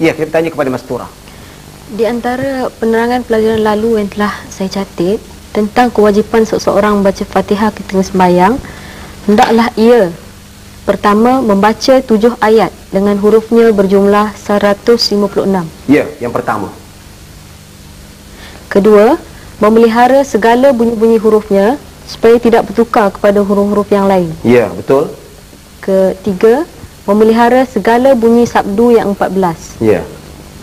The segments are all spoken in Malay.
Ya, kita bertanya kepada Mastura. Di antara penerangan pelajaran lalu yang telah saya catat tentang kewajipan seseorang membaca Fatihah ketika sembahyang, hendaklah ia pertama membaca 7 ayat dengan hurufnya berjumlah 156. Ya, yang pertama. Kedua, memelihara segala bunyi-bunyi hurufnya supaya tidak bertukar kepada huruf-huruf yang lain. Ya, betul. Ketiga, memelihara segala bunyi sabdu yang 14. Ya.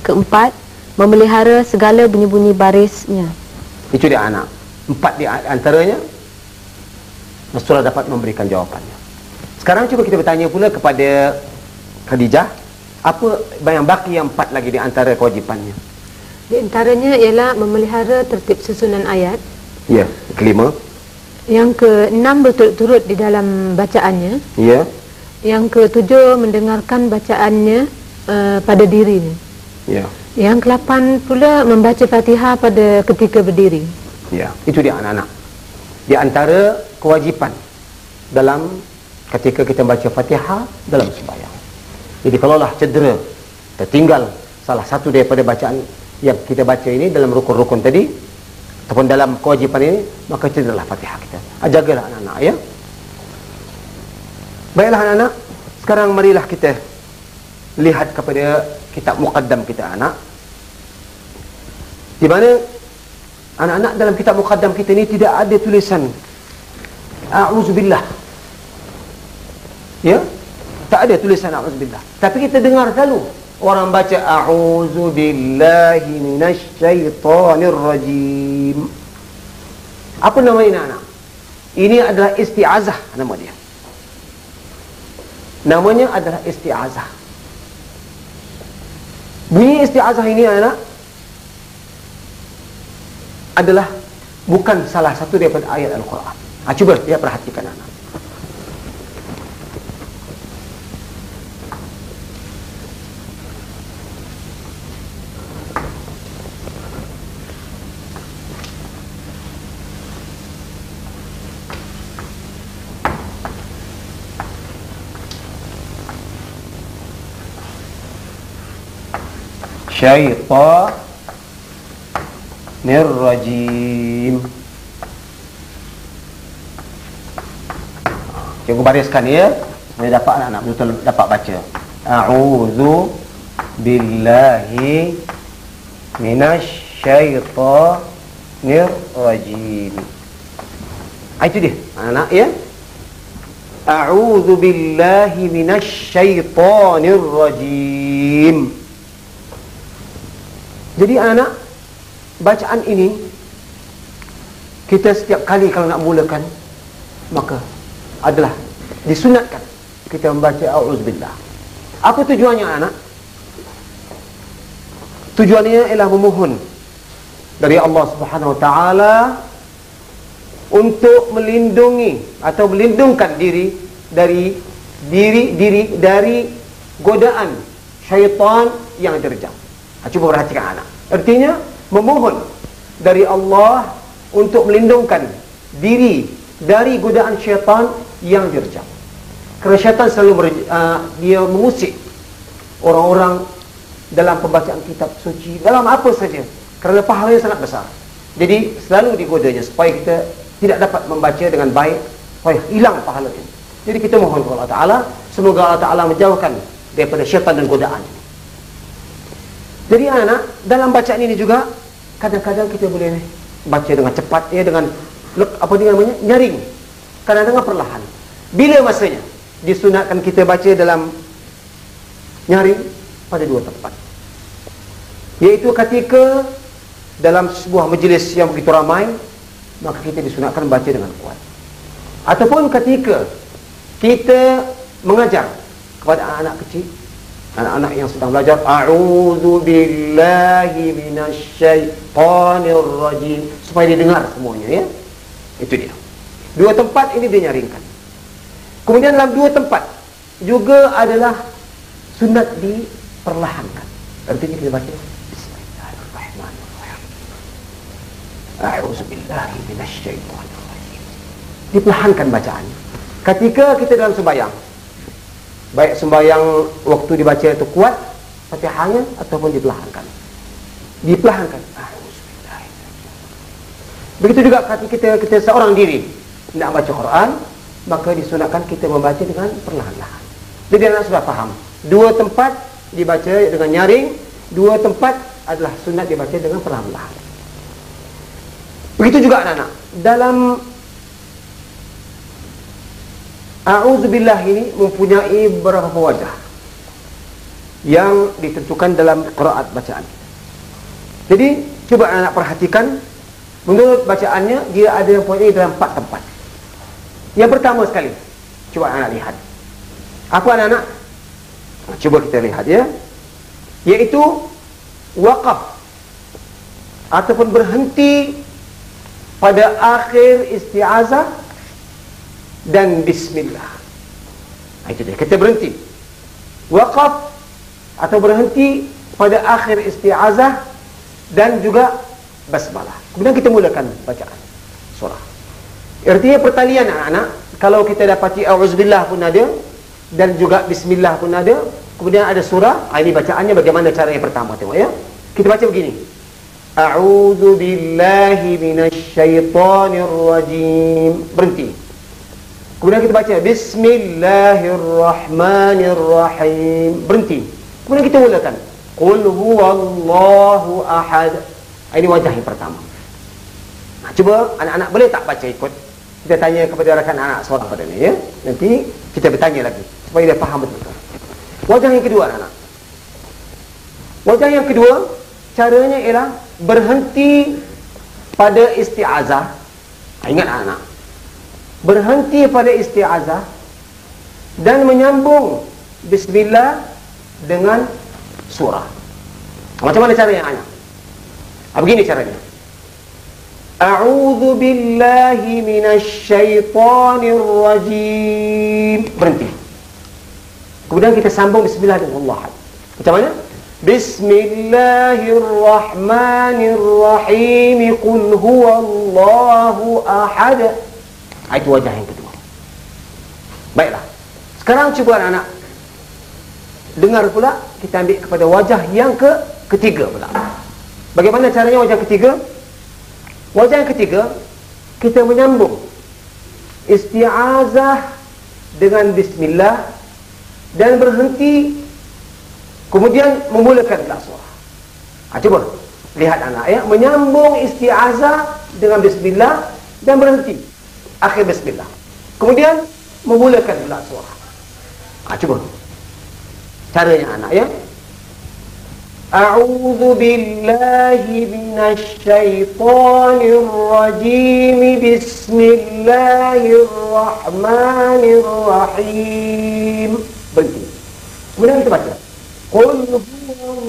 Keempat, memelihara segala bunyi-bunyi barisnya. Itu dia anak. 4 di antaranya Mastura dapat memberikan jawapannya. Sekarang cuba kita bertanya pula kepada Khadijah, apa yang baki yang 4 lagi di antara kewajipannya? Di antaranya ialah memelihara tertib susunan ayat. Ya, kelima. Yang keenam berturut-turut di dalam bacaannya. Ya. Yang ketujuh mendengarkan bacaannya pada diri. Ya. Yang ke-8 pula membaca Fatihah pada ketika berdiri. Ya, itu dia anak-anak. Di antara kewajipan dalam ketika kita baca Fatihah dalam sembahyang. Jadi kalaulah cedera, tertinggal salah satu daripada bacaan yang kita baca ini dalam rukun-rukun tadi ataupun dalam kewajipan ini, maka cederalah Fatihah kita. Jagalah anak-anak, ya. Baiklah anak-anak, sekarang marilah kita lihat kepada kitab muqaddam kita anak. Di mana anak-anak dalam kitab muqaddam kita ini tidak ada tulisan A'udzubillah. Ya, tak ada tulisan A'udzubillah. Tapi kita dengar selalu orang baca A'udzubillahi minasyaitonir rajim. Apa nama ini anak? Ini adalah isti'azah nama dia. Namanya adalah isti'azah. Bunyi isti'azah ini anak adalah bukan salah satu daripada ayat Al-Quran. Cuba dia perhatikan anak. Syaitanir rajim. Cikgu bariskan ya, supaya dapat anak-anak betul dapat baca. A'udzu billahi minasyaitonir rajim. Itu dia anak-anak ya. A'udzu billahi minasyaitonir rajim. Jadi anak, bacaan ini kita setiap kali kalau nak mulakan, maka adalah disunatkan kita membaca A'udzubillah. Apa tujuannya anak? Tujuannya ialah memohon dari Allah Subhanahu Wa Taala untuk melindungi atau melindungkan diri dari godaan syaitan yang terjam. Cuba perhatikan anak. Artinya memohon dari Allah untuk melindungkan diri dari godaan syaitan yang dirjam. Kerana syaitan selalu dia mengusik orang-orang dalam pembacaan kitab suci, dalam apa saja, kerana pahalanya sangat besar. Jadi selalu digodanya supaya kita tidak dapat membaca dengan baik, supaya hilang pahalanya. Jadi kita mohon kepada Allah Ta'ala, semoga Allah Ta'ala menjauhkan daripada syaitan dan godaan. Jadi anak, dalam bacaan ini juga kadang-kadang kita boleh baca dengan cepat, ya, dengan apa namanya, nyaring, kadang-kadang perlahan. Bila masanya disunatkan kita baca dalam nyaring? Pada 2 tempat, iaitu ketika dalam sebuah majlis yang begitu ramai, maka kita disunatkan baca dengan kuat. Ataupun ketika kita mengajar kepada anak-anak kecil, anak-anak yang sedang belajar, A'udzu billahi minasyaitonir rajim, supaya dia dengar semuanya, ya. Itu dia. 2 tempat ini dia nyaringkan. Kemudian dalam 2 tempat juga adalah sunat diperlahankan. Artinya kita baca Bismillahirrahmanirrahim, A'udzu billahi minasyaitonir rajim. Diperlahankan bacaannya. Ketika kita dalam sembahyang, baik sembahyang waktu dibaca itu kuat Fatihahnya ataupun diperlahankan. Diperlahankan. Begitu juga ketika kita seorang diri nak baca Quran, maka disunatkan kita membaca dengan perlahan-lahan. Jadi anak sudah faham. Dua tempat dibaca dengan nyaring, dua tempat adalah sunat dibaca dengan perlahan-lahan. Begitu juga anak-anak. Dalam A'udzubillah ini mempunyai beberapa wajah yang ditentukan dalam qiraat bacaan. Jadi cuba anak perhatikan, menurut bacaannya dia ada yang mempunyai dalam 4 tempat. Yang pertama sekali, cuba anak lihat. Apa anak-anak? Cuba kita lihat ya. Iaitu waqaf ataupun berhenti pada akhir isti'azah dan bismillah. Itu dia, kita berhenti. Waqaf atau berhenti pada akhir isti'azah dan juga basmalah. Kemudian kita mulakan bacaan surah. Artinya pertalian anak-anak. Kalau kita dapati a'udzubillah pun ada dan juga bismillah pun ada, kemudian ada surah. Ini bacaannya bagaimana cara yang pertama, tengok ya. Kita baca begini. A'udzubillahi minasyaitonirrajim. Berhenti. Kemudian kita baca bismillahirrahmanirrahim. Berhenti. Kemudian kita mulakan qul huwallahu ahad. Ini wajah yang pertama. Cuba anak-anak boleh tak baca ikut? Kita tanya kepada rakan anak seorang pada ni ya. Nanti kita bertanya lagi supaya dia faham betul. Wajah yang kedua anak. Wajah yang kedua caranya ialah berhenti pada isti'azah. Ingat anak. Berhenti pada isti'azah dan menyambung bismillah dengan surah. Macam mana caranya anak? Begini caranya. A'udzu billahi minasyaitonir rajim. Berhenti. Kemudian kita sambung bismillah dengan Allah. Macam mana? Bismillahirrahmanirrahim. Qul huwallahu ahad. Itu wajah yang kedua. Baiklah. Sekarang cuba anak-anak dengar pula, kita ambil kepada wajah yang ketiga pula. Bagaimana caranya wajah ketiga? Wajah yang ketiga, kita menyambung isti'azah dengan bismillah dan berhenti, kemudian memulakan pula surah. Cuba lihat anak ya, menyambung isti'azah dengan bismillah dan berhenti akhir bismillah, kemudian memulakan pula surah. Cuba caranya anak ya. A'udzu billahi minasyaitonir rajim. Bismillahirrahmanirrahim. Berhenti. Kemudian kita baca. Qul